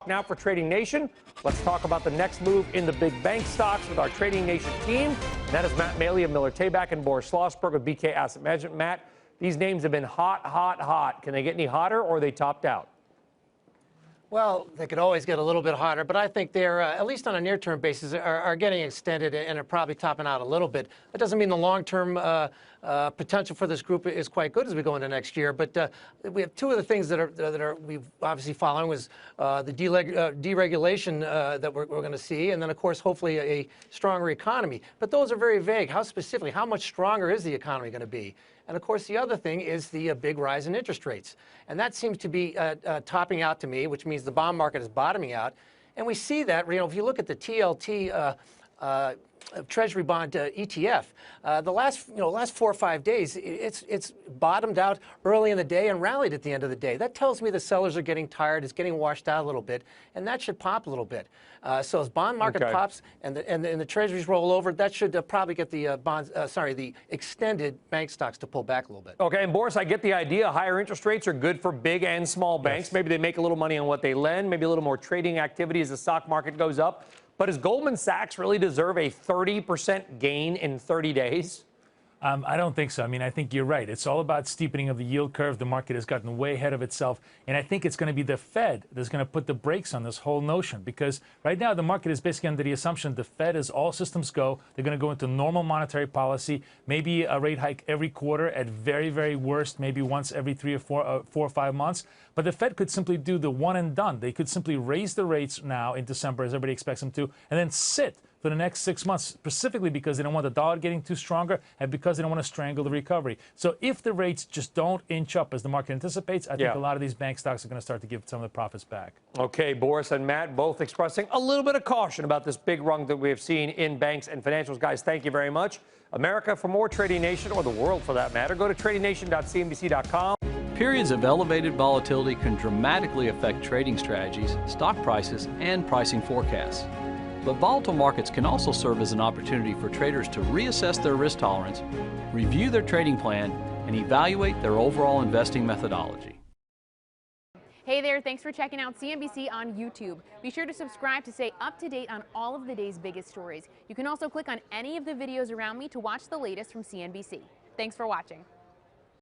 Now for Trading Nation, let's talk about the next move in the big bank stocks with our Trading Nation team. That is Matt Maley of Miller Tabak and Boris Schlossberg of BK Asset Management. Matt, these names have been hot, hot, hot. Can they get any hotter, or are they topped out? Well, they could always get a little bit hotter, but I think they're, at least on a near-term basis, are getting extended and are probably topping out a little bit. That doesn't mean the long-term potential for this group is quite good as we go into next year. But we have two of the things that we've obviously following was the deregulation that we're going to see, and then of course hopefully a stronger economy. But those are very vague. How specifically? How much stronger is the economy going to be? And of course, the other thing is the big rise in interest rates. And that seems to be topping out to me, which means the bond market is bottoming out. And we see that, if you look at the TLT Treasury bond ETF, the last 4 or 5 days, it's bottomed out early in the day and rallied at the end of the day. That tells me the sellers are getting tired, it's getting washed out a little bit, and that should pop a little bit. So as bond market pops and the treasuries roll over, that should probably get the the extended bank stocks to pull back a little bit. Okay, and Boris, I get the idea. Higher interest rates are good for big and small banks. Yes. Maybe they make a little money on what they lend, maybe a little more trading activity as the stock market goes up. But does Goldman Sachs really deserve a 30% gain in 30 days? I don't think so. I mean, I think you're right. It's all about steepening of the yield curve. The market has gotten way ahead of itself. And I think it's going to be the Fed that's going to put the brakes on this whole notion. Because right now, the market is basically under the assumption the Fed is all systems go. They're going to go into normal monetary policy, maybe a rate hike every quarter, at very, very worst, maybe once every 3 or 4 or 5 months. But the Fed could simply do the one and done. They could simply raise the rates now in December, as everybody expects them to, and then sit for the next 6 months, specifically because they don't want the dollar getting too stronger and because they don't want to strangle the recovery. So if the rates just don't inch up as the market anticipates, I think a lot of these bank stocks are going to start to give some of the profits back. Okay, Boris and Matt both expressing a little bit of caution about this big run that we have seen in banks and financials. Guys, thank you very much. America, for more Trading Nation, or the world for that matter, go to tradingnation.cnbc.com. Periods of elevated volatility can dramatically affect trading strategies, stock prices, and pricing forecasts. But volatile markets can also serve as an opportunity for traders to reassess their risk tolerance, review their trading plan, and evaluate their overall investing methodology. Hey there, thanks for checking out CNBC on YouTube. Be sure to subscribe to stay up to date on all of the day's biggest stories. You can also click on any of the videos around me to watch the latest from CNBC. Thanks for watching.